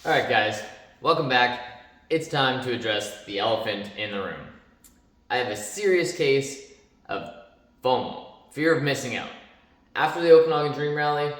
Alright guys, welcome back. It's time to address the elephant in the room. I have a serious case of FOMO, fear of missing out. After the Okanagan Dream Rally,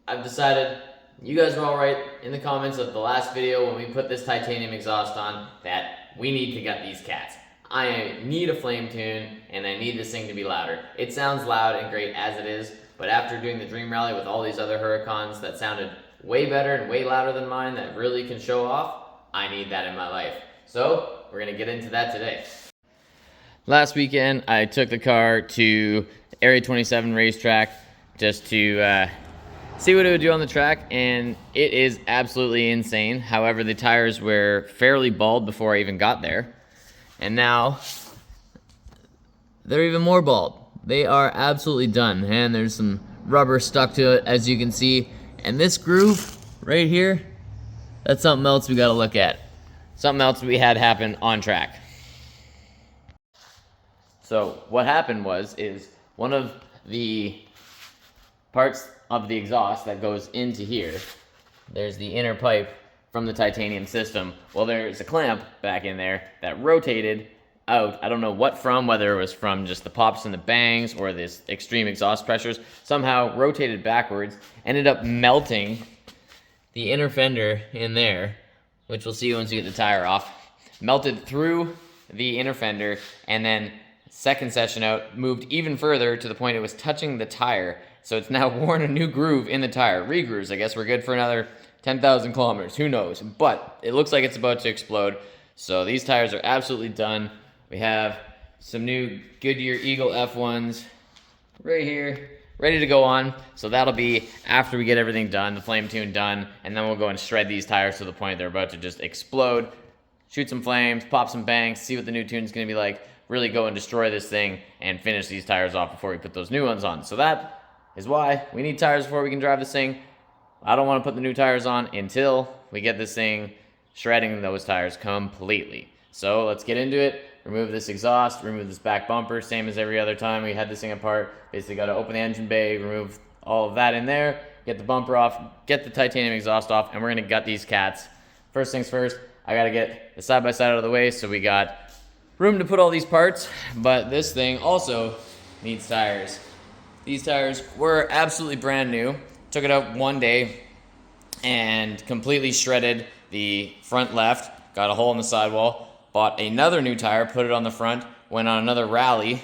I've decided, you guys were alright in the comments of the last video when we put this titanium exhaust on, that we need to get these cats. I need a flame tune, and I need this thing to be louder. It sounds loud and great as it is, but after doing the Dream Rally with all these other Huracans that sounded way better and way louder than mine that really can show off, I need that in my life. So, we're gonna get into that today. Last weekend, I took the car to Area 27 racetrack just to see what it would do on the track, and it is absolutely insane. However, the tires were fairly bald before I even got there, and now they're even more bald. They are absolutely done, and there's some rubber stuck to it, as you can see. And this groove right here, that's something else we gotta look at. Something else we had happen on track. So what happened is one of the parts of the exhaust that goes into here, there's the inner pipe from the titanium system. Well, there's a clamp back in there that rotated out. I don't know what from, whether it was from just the pops and the bangs or this extreme exhaust pressures, somehow rotated backwards, ended up melting the inner fender in there, which we'll see once we get the tire off. Melted through the inner fender, and then second session out, moved even further to the point it was touching the tire. So it's now worn a new groove in the tire. Re-grooves, I guess we're good for another 10,000 kilometers, who knows? But it looks like it's about to explode. So these tires are absolutely done. We have some new Goodyear Eagle F1s right here, ready to go on. So that'll be after we get everything done, the flame tune done, and then we'll go and shred these tires to the point they're about to just explode, shoot some flames, pop some bangs, see what the new tune's gonna be like, really go and destroy this thing and finish these tires off before we put those new ones on. So that is why we need tires before we can drive this thing. I don't wanna put the new tires on until we get this thing shredding those tires completely. So let's get into it. Remove this exhaust, remove this back bumper, same as every other time we had this thing apart. Basically got to open the engine bay, remove all of that in there, get the bumper off, get the titanium exhaust off, and we're going to gut these cats. First things first, I got to get the side-by-side out of the way so we got room to put all these parts, but this thing also needs tires. These tires were absolutely brand new. Took it out one day and completely shredded the front left, got a hole in the sidewall. Bought another new tire, put it on the front, went on another rally,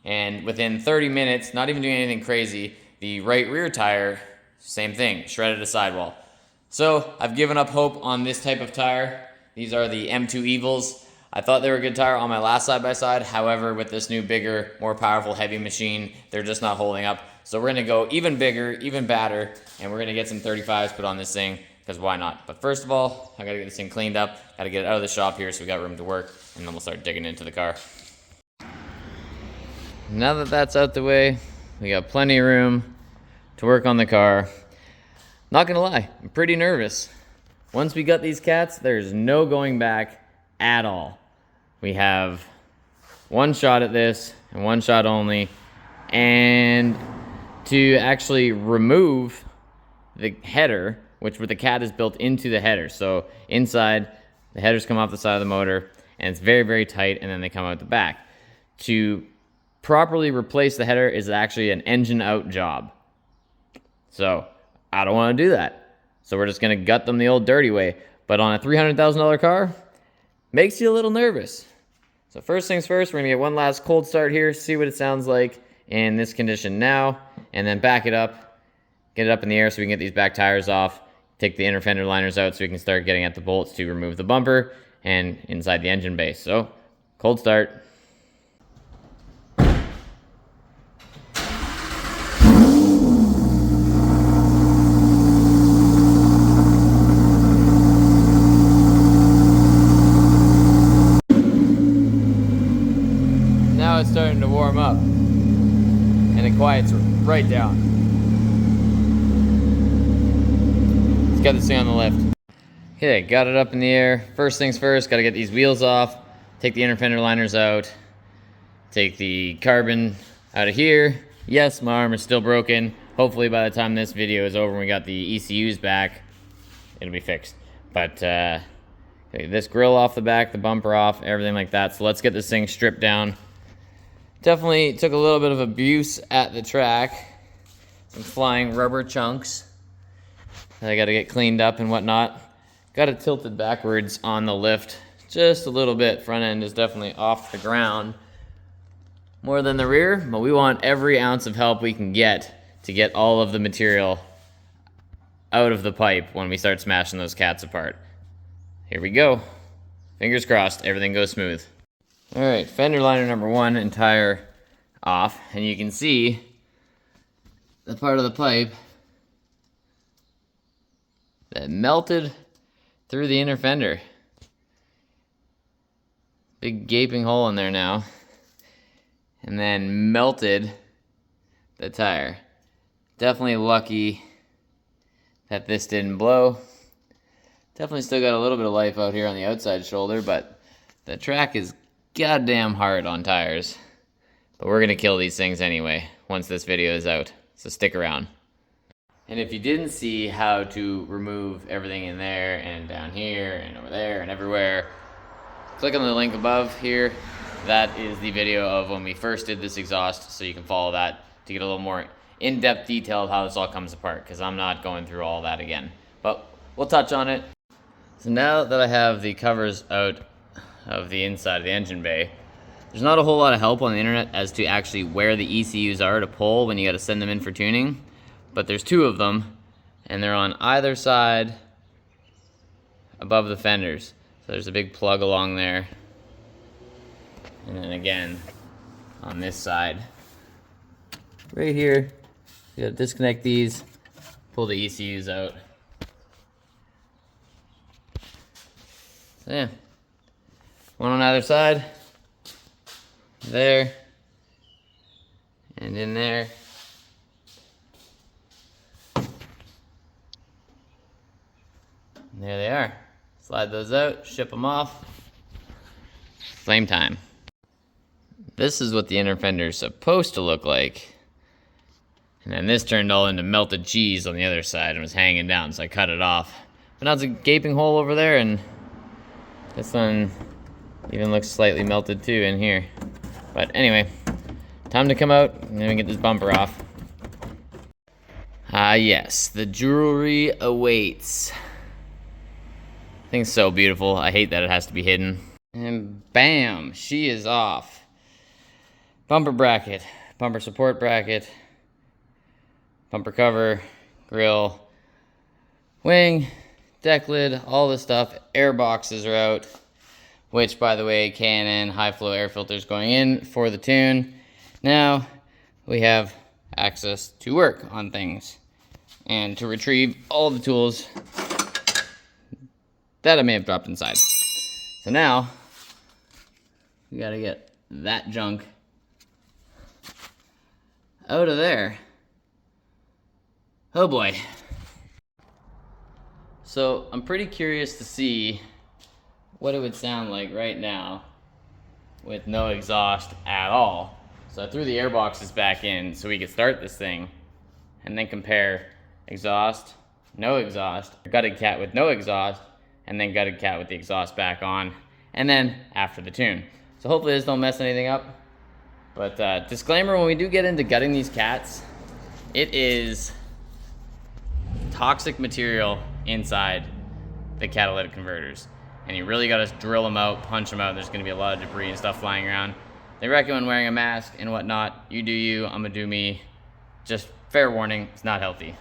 and within 30 minutes, not even doing anything crazy, the right rear tire, same thing, shredded a sidewall. So I've given up hope on this type of tire. These are the M2 Evils. I thought they were a good tire on my last side-by-side. However, with this new, bigger, more powerful, heavy machine, they're just not holding up. So we're gonna go even bigger, even badder, and we're gonna get some 35s put on this thing, because why not? But first of all, I gotta get this thing cleaned up, gotta get it out of the shop here so we got room to work, and then we'll start digging into the car. Now that that's out the way, we got plenty of room to work on the car. Not gonna lie, I'm pretty nervous. Once we got these cats, there's no going back at all. We have one shot at this, and one shot only, and to actually remove the header, which with the cat is built into the header. So inside, the headers come off the side of the motor, and it's very, very tight, and then they come out the back. To properly replace the header is actually an engine out job. So I don't want to do that. So we're just going to gut them the old dirty way. But on a $300,000 car, makes you a little nervous. So first things first, we're going to get one last cold start here, see what it sounds like in this condition now, and then back it up, get it up in the air so we can get these back tires off. Take the inner fender liners out so we can start getting at the bolts to remove the bumper and inside the engine base. So, cold start. Now it's starting to warm up and it quiets right down. Got this thing on the lift. Okay, got it up in the air. First things first, got to get these wheels off, take the inner fender liners out, take the carbon out of here. Yes, my arm is still broken. Hopefully by the time this video is over and we got the ECUs back, it'll be fixed. But okay, this grill off the back, the bumper off, everything like that. So let's get this thing stripped down. Definitely took a little bit of abuse at the track. Some flying rubber chunks that I got to get cleaned up and whatnot. Got it tilted backwards on the lift just a little bit. Front end is definitely off the ground more than the rear, but we want every ounce of help we can get to get all of the material out of the pipe when we start smashing those cats apart. Here we go. Fingers crossed, everything goes smooth. All right, fender liner number 1 and tire off, and you can see the part of the pipe that melted through the inner fender. Big gaping hole in there now. And then melted the tire. Definitely lucky that this didn't blow. Definitely still got a little bit of life out here on the outside shoulder, but the track is goddamn hard on tires. But we're gonna kill these things anyway once this video is out, so stick around. And if you didn't see how to remove everything in there and down here and over there and everywhere, click on the link above here. That is the video of when we first did this exhaust, so you can follow that to get a little more in-depth detail of how this all comes apart, because I'm not going through all that again. But we'll touch on it. So now that I have the covers out of the inside of the engine bay, there's not a whole lot of help on the internet as to actually where the ECUs are to pull when you got to send them in for tuning. But there's 2 of them, and they're on either side above the fenders. So there's a big plug along there. And then again, on this side. Right here, you gotta disconnect these, pull the ECUs out. So yeah, one on either side. There. And in there. There they are. Slide those out, ship them off. Flame time. This is what the inner fender is supposed to look like. And then this turned all into melted cheese on the other side and was hanging down, so I cut it off. But now it's a gaping hole over there, and this one even looks slightly melted too in here. But anyway, time to come out and then we get this bumper off. Ah yes, the jewelry awaits. Thing's so beautiful. I hate that it has to be hidden. And bam, she is off. Bumper bracket, bumper support bracket, bumper cover, grill, wing, deck lid, all this stuff. Air boxes are out, which by the way, K&N high flow air filters going in for the tune. Now we have access to work on things and to retrieve all the tools that I may have dropped inside. So now we gotta get that junk out of there. Oh boy. So I'm pretty curious to see what it would sound like right now with no exhaust at all. So I threw the air boxes back in so we could start this thing and then compare exhaust, no exhaust, gutted cat with no exhaust, and then gutted cat with the exhaust back on, and then after the tune. So hopefully this don't mess anything up. But disclaimer, when we do get into gutting these cats, it is toxic material inside the catalytic converters. And you really gotta drill them out, punch them out. There's gonna be a lot of debris and stuff flying around. They recommend wearing a mask and whatnot. You do you, I'm gonna do me. Just fair warning, it's not healthy.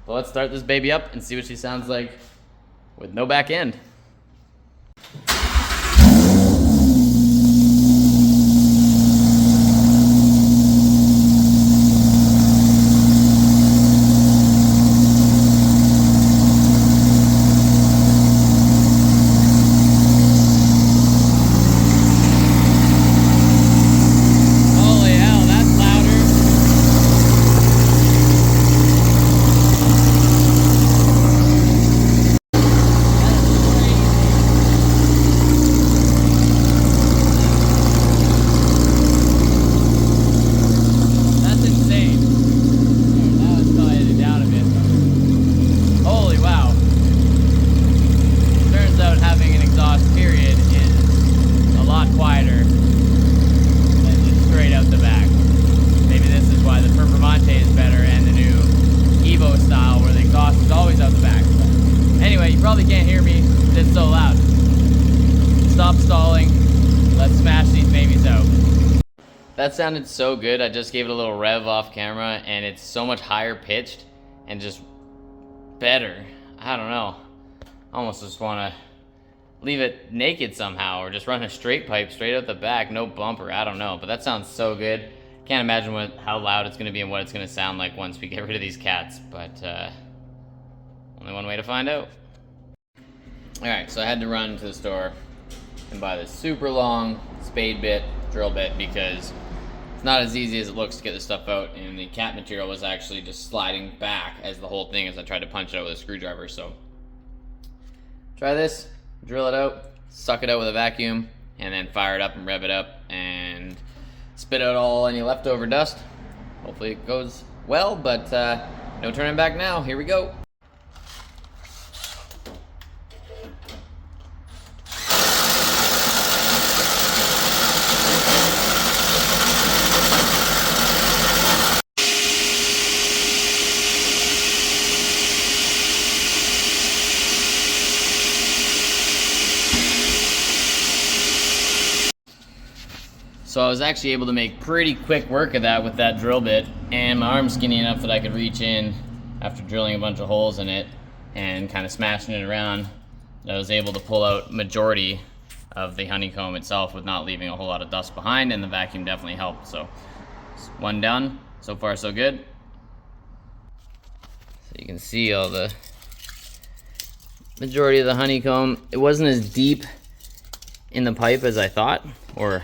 Well, let's start this baby up and see what she sounds like with no back end. probably can't hear me. It's so loud. Stop stalling. Let's smash these babies out. That sounded so good. I just gave it a little rev off camera, and it's so much higher pitched and just better. I don't know. I almost just want to leave it naked somehow, or just run a straight pipe straight out the back, no bumper. I don't know, but that sounds so good. Can't imagine how loud it's going to be and what it's going to sound like once we get rid of these cats, but only one way to find out. Alright, so I had to run to the store and buy this super long spade bit, drill bit, because it's not as easy as it looks to get this stuff out, and the cat material was actually just sliding back as the whole thing as I tried to punch it out with a screwdriver. So try this, drill it out, suck it out with a vacuum, and then fire it up and rev it up and spit out all any leftover dust. Hopefully it goes well, but no turning back now. Here we go. So I was actually able to make pretty quick work of that with that drill bit, and my arm's skinny enough that I could reach in after drilling a bunch of holes in it and kind of smashing it around. I was able to pull out majority of the honeycomb itself with not leaving a whole lot of dust behind, and the vacuum definitely helped. So one done, so far so good. So you can see all the majority of the honeycomb. It wasn't as deep in the pipe as I thought, or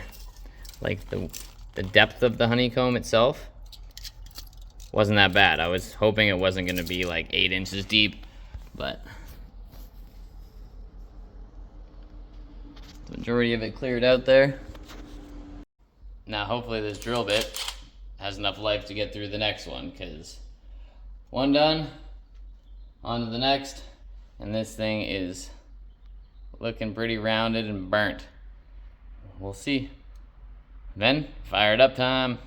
like the depth of the honeycomb itself wasn't that bad. I was hoping it wasn't going to be like 8 inches deep, but the majority of it cleared out there. Now hopefully this drill bit has enough life to get through the next one, because one done, on to the next, and this thing is looking pretty rounded and burnt. We'll see. Then, fire it up time.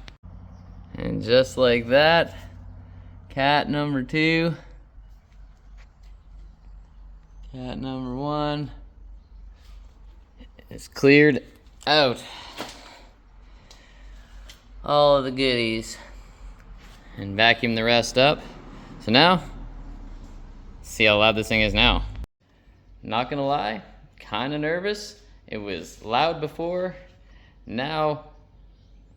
And just like that, cat number 2, cat number 1 is cleared out. All of the goodies. And vacuum the rest up. So now, see how loud this thing is now. Not gonna lie, kinda nervous. It was loud before. Now,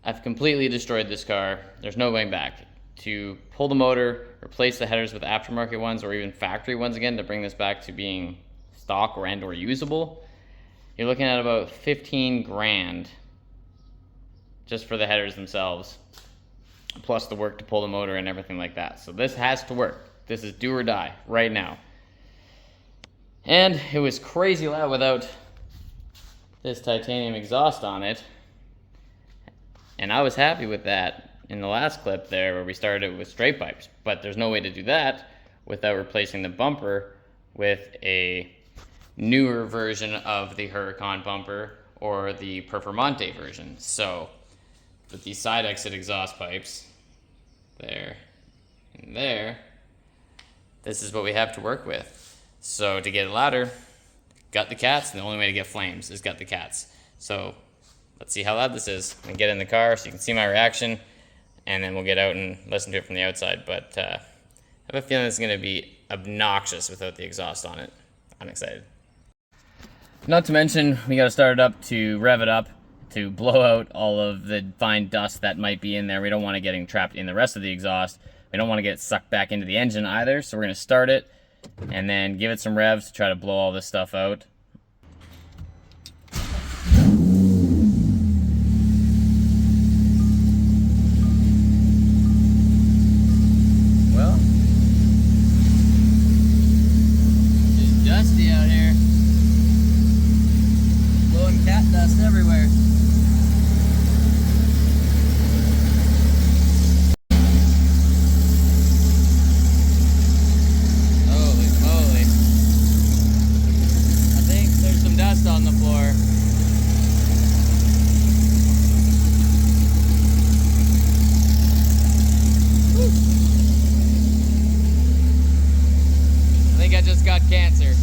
I've completely destroyed this car. There's no going back. To pull the motor, replace the headers with aftermarket ones or even factory ones again to bring this back to being stock or usable, you're looking at about 15 grand just for the headers themselves, plus the work to pull the motor and everything like that. So this has to work. This is do or die right now. And it was crazy loud without this titanium exhaust on it. And I was happy with that in the last clip there where we started with straight pipes, but there's no way to do that without replacing the bumper with a newer version of the Huracan bumper or the Performante version. So with these side exit exhaust pipes, there and there, this is what we have to work with. So to get it louder, gut the cats, and the only way to get flames is gut the cats. So let's see how loud this is. I'm gonna get in the car so you can see my reaction, and then we'll get out and listen to it from the outside. But I have a feeling it's gonna be obnoxious without the exhaust on it. I'm excited. Not to mention, we gotta start it up to rev it up to blow out all of the fine dust that might be in there. We don't want it getting trapped in the rest of the exhaust. We don't want to get it sucked back into the engine either. So we're gonna start it and then give it some revs to try to blow all this stuff out. Dusty out here. Blowing cat dust everywhere. Holy moly. I think there's some dust on the floor. Woo. I think I just got cancer.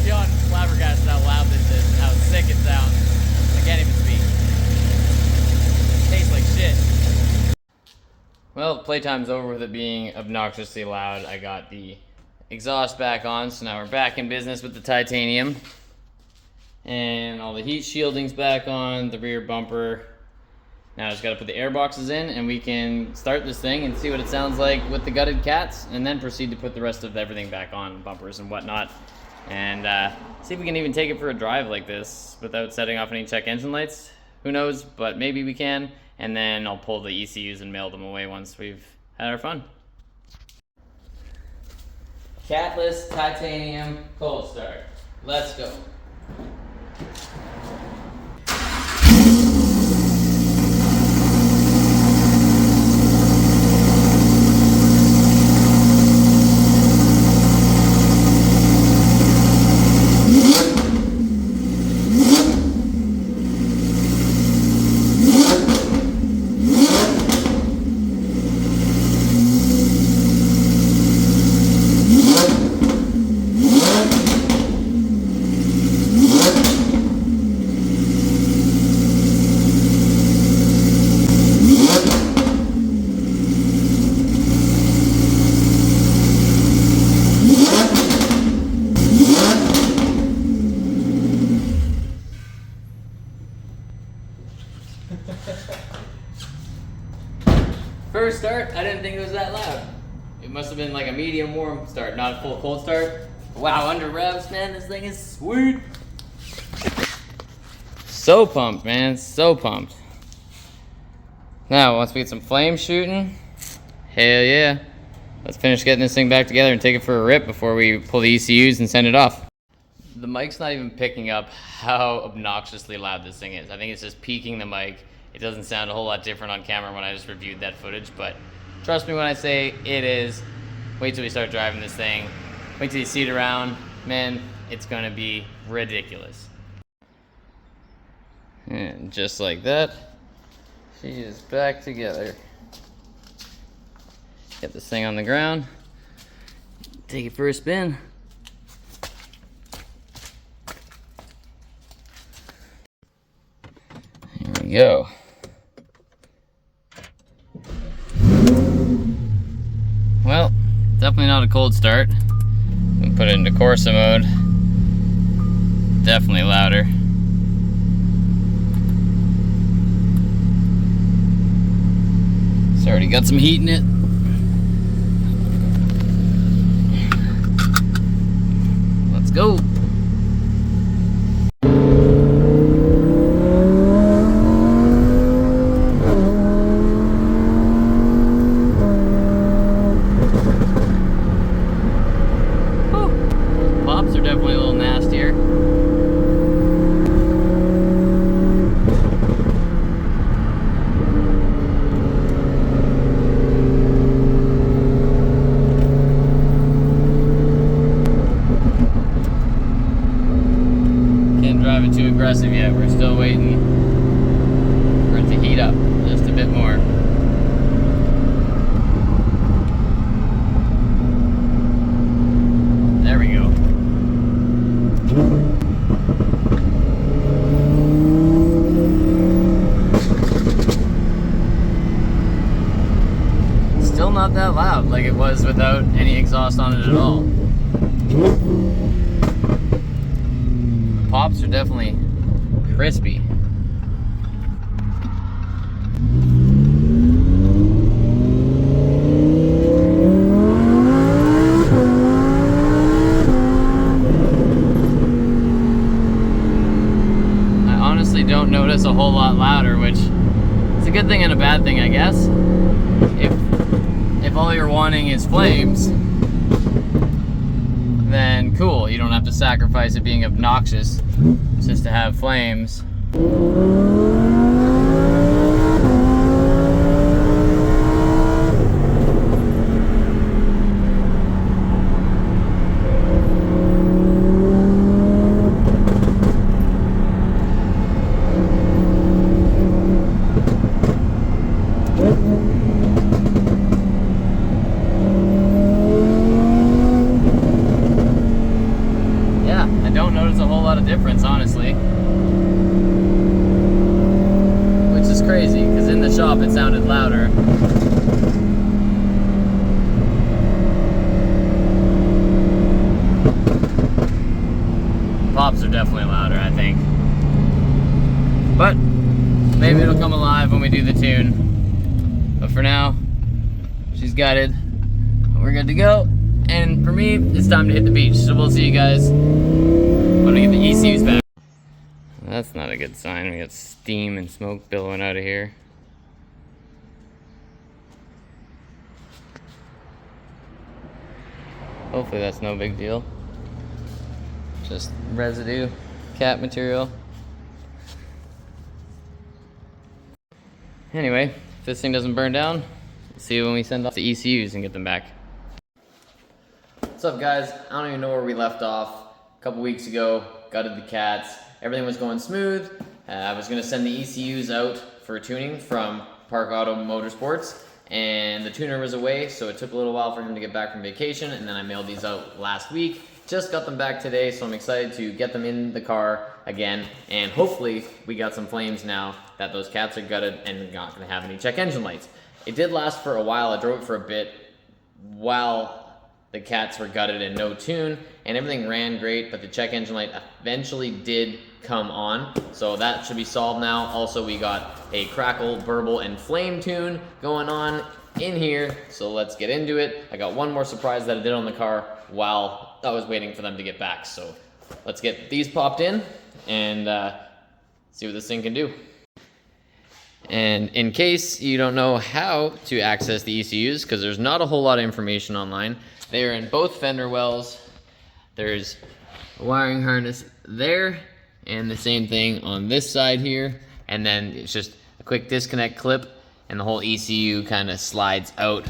beyond flabbergasted how loud this is and how sick it sounds. I can't even speak. It tastes like shit. Well, playtime's over with it being obnoxiously loud. I got the exhaust back on, so now we're back in business with the titanium. And all the heat shielding's back on, the rear bumper. Now I just gotta put the air boxes in and we can start this thing and see what it sounds like with the gutted cats, and then proceed to put the rest of everything back on, bumpers and whatnot. And see if we can even take it for a drive like this without setting off any check engine lights. Who knows, but maybe we can. And then I'll pull the ECUs and mail them away once we've had our fun. Catless titanium cold start. Let's go. First start, I didn't think it was that loud. It must have been like a medium warm start, not a full cold start. Wow, under revs, man, this thing is sweet. So pumped, man, so pumped. Now, once we get some flames shooting, hell yeah. Let's finish getting this thing back together and take it for a rip before we pull the ECUs and send it off. The mic's not even picking up how obnoxiously loud this thing is. I think it's just peaking the mic. It doesn't sound a whole lot different on camera when I just reviewed that footage, but trust me when I say it is. Wait till we start driving this thing. Wait till you see it around. Man, it's gonna be ridiculous. And just like that, she is back together. Get this thing on the ground. Take it for a spin. Here we go. Well, definitely not a cold start. We put it into Corsa mode. Definitely louder. It's already got some heat in it. Let's go. Pops are definitely a little nastier. Can't drive it too aggressive yet. We're still waiting for it to heat up just a bit more. There we go. Still not that loud like it was without any exhaust on it at all. The pops are definitely crispy. Don't notice a whole lot louder, which is a good thing and a bad thing, I guess. If all you're wanting is flames, then cool, you don't have to sacrifice it being obnoxious just to have flames. bit louder. Pops are definitely louder, I think. But maybe it'll come alive when we do the tune. But for now, she's gutted. We're good to go. And for me, it's time to hit the beach. So we'll see you guys when we get the ECUs back. That's not a good sign. We got steam and smoke billowing out of here. Hopefully that's no big deal. Just residue, cat material. Anyway, if this thing doesn't burn down, we'll see when we send off the ECUs and get them back. What's up, guys? I don't even know where we left off. A couple weeks ago, gutted the cats. Everything was going smooth. I was gonna send the ECUs out for tuning from Park Auto Motorsports, and the tuner was away, so it took a little while for him to get back from vacation, and then I mailed these out last week. Just got them back today, so I'm excited to get them in the car again, and hopefully we got some flames now that those cats are gutted and not gonna have any check engine lights. It did last for a while. I drove it for a bit while the cats were gutted and no tune, and everything ran great, but the check engine light eventually did come on, so that should be solved now. Also, we got a crackle, burble, and flame tune going on in here, so let's get into it. I got one more surprise that I did on the car while I was waiting for them to get back, so let's get these popped in and see what this thing can do. And in case you don't know how to access the ECUs, because there's not a whole lot of information online, they are in both fender wells. There's a wiring harness there, and the same thing on this side here, and then it's just a quick disconnect clip, and the whole ECU kind of slides out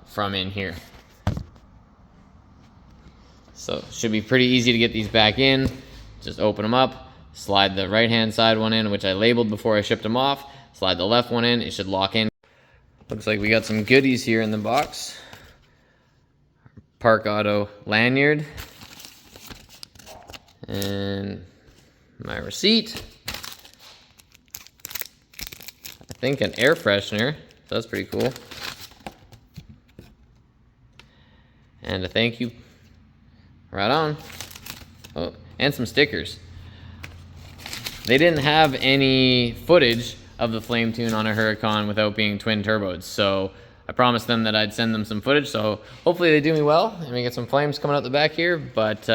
from in here. So it should be pretty easy to get these back in. Just open them up, slide the right hand side one in, which I labeled before I shipped them off, slide the left one in, it should lock in. Looks like we got some goodies here in the box. Park Auto lanyard, and my receipt. I think an air freshener, so that's pretty cool. And a thank you. Right on. Oh, and some stickers. They didn't have any footage of the flame tune on a Huracan without being twin turboed, so I promised them that I'd send them some footage, so hopefully they do me well and we get some flames coming out the back here, but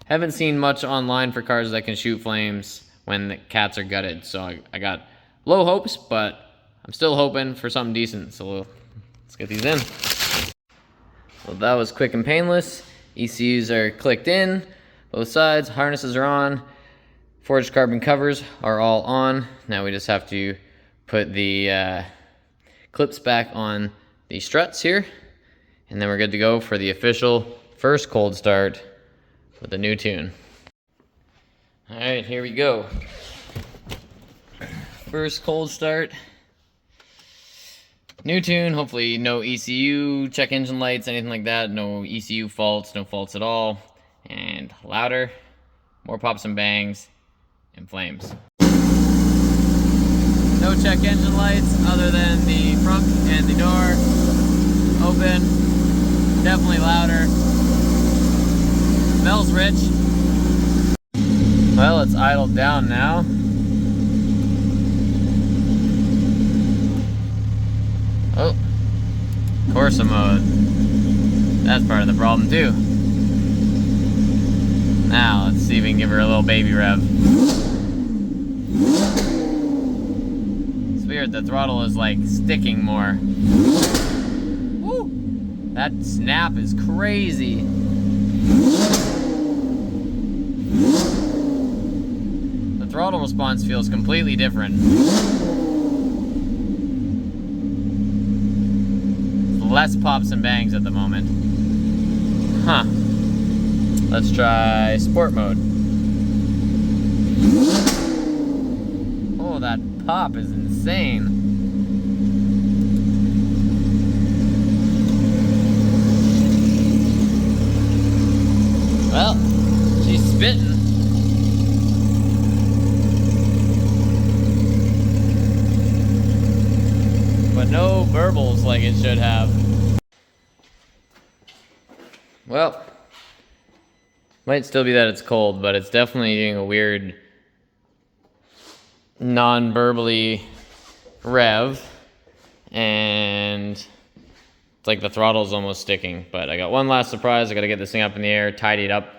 haven't seen much online for cars that can shoot flames when the cats are gutted, so I got low hopes, but I'm still hoping for something decent, so let's get these in. Well, that was quick and painless. ECUs are clicked in, both sides, harnesses are on, forged carbon covers are all on. Now we just have to put the clips back on the struts here, and then we're good to go for the official first cold start with the new tune. All right, here we go. First cold start. New tune, hopefully no ECU, check engine lights, anything like that. No ECU faults, no faults at all. And louder, more pops and bangs, and flames. No check engine lights other than the front and the door. Open, definitely louder. Smells rich. Well, it's idled down now. Oh, Corsa mode. That's part of the problem too. Now, let's see if we can give her a little baby rev. It's weird, the throttle is like sticking more. Woo! That snap is crazy. The throttle response feels completely different. Less pops and bangs at the moment. Huh. Let's try sport mode. Oh, that pop is insane. Well, she's spitting. But but no burbles like it should have. Well, might still be that it's cold, but it's definitely doing a weird non-burbly rev, and it's like the throttle's almost sticking. But I got one last surprise. I gotta get this thing up in the air, tidy it up,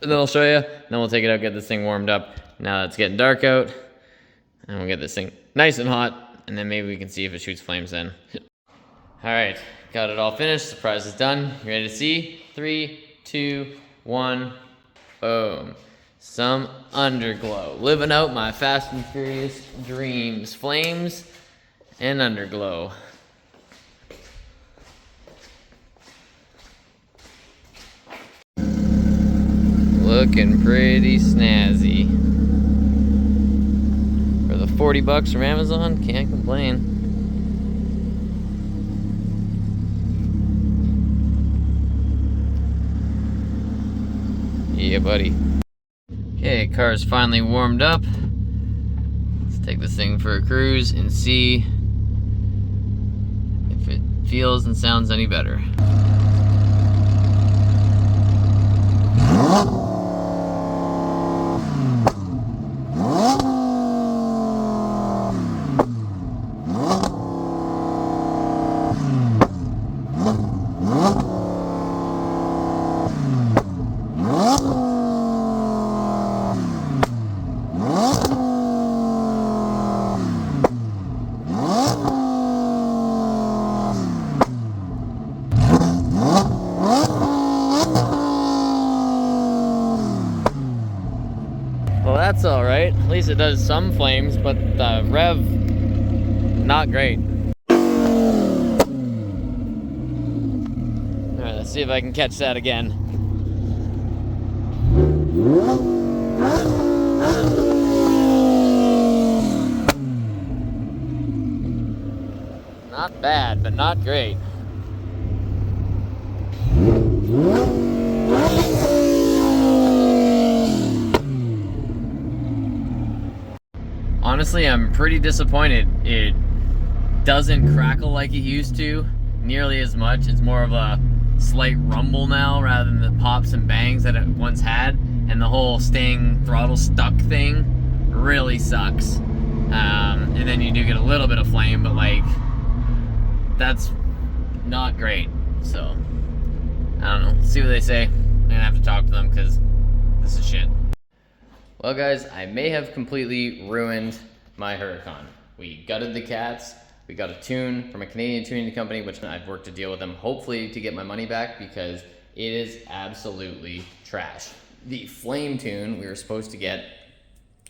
and then I'll show you. Then we'll take it out, get this thing warmed up. Now that it's getting dark out, and we'll get this thing nice and hot, and then maybe we can see if it shoots flames then. All right, got it all finished. Surprise is done. You ready to see? 3, 2, 1, boom. Some underglow. Living out my Fast and Furious dreams. Flames and underglow. Looking pretty snazzy. For the 40 bucks from Amazon, can't complain. Yeah, buddy. Okay, car's finally warmed up. Let's take this thing for a cruise and see if it feels and sounds any better. Well, that's all right. At least it does some flames, but the rev, not great. All right, let's see if I can catch that again. Not bad, but not great. Honestly, I'm pretty disappointed. It doesn't crackle like it used to nearly as much. It's more of a slight rumble now rather than the pops and bangs that it once had. And the whole staying throttle stuck thing really sucks. And then you do get a little bit of flame, but like, that's not great. So, I don't know. See what they say. I'm gonna have to talk to them because this is shit. Well guys, I may have completely ruined my Huracan. We gutted the cats, we got a tune from a Canadian tuning company, which I've worked to deal with them, hopefully to get my money back, because it is absolutely trash. The flame tune we were supposed to get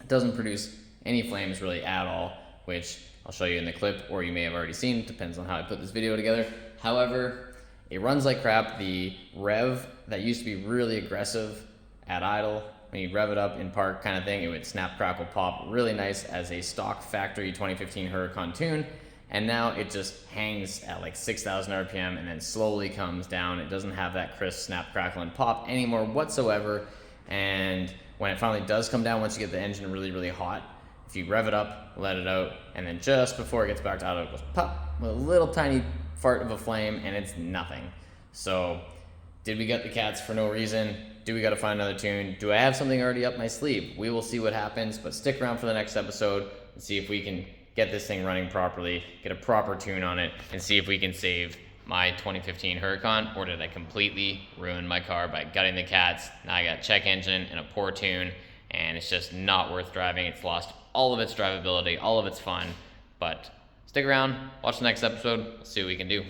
doesn't produce any flames really at all, which I'll show you in the clip, or you may have already seen, depends on how I put this video together. However, it runs like crap. The rev that used to be really aggressive at idle, when you rev it up in park kind of thing, it would snap, crackle, pop really nice as a stock factory 2015 Huracan tune. And now it just hangs at like 6,000 RPM and then slowly comes down. It doesn't have that crisp snap, crackle, and pop anymore whatsoever. And when it finally does come down, once you get the engine really, really hot, if you rev it up, let it out, and then just before it gets back to idle, it goes pop with a little tiny fart of a flame, and it's nothing. So, did we get the cats for no reason? Do we gotta find another tune? Do I have something already up my sleeve? We will see what happens, but stick around for the next episode and see if we can get this thing running properly, get a proper tune on it, and see if we can save my 2015 Huracan, or did I completely ruin my car by gutting the cats? Now I got check engine and a poor tune, and it's just not worth driving. It's lost all of its drivability, all of its fun, but stick around, watch the next episode, see what we can do.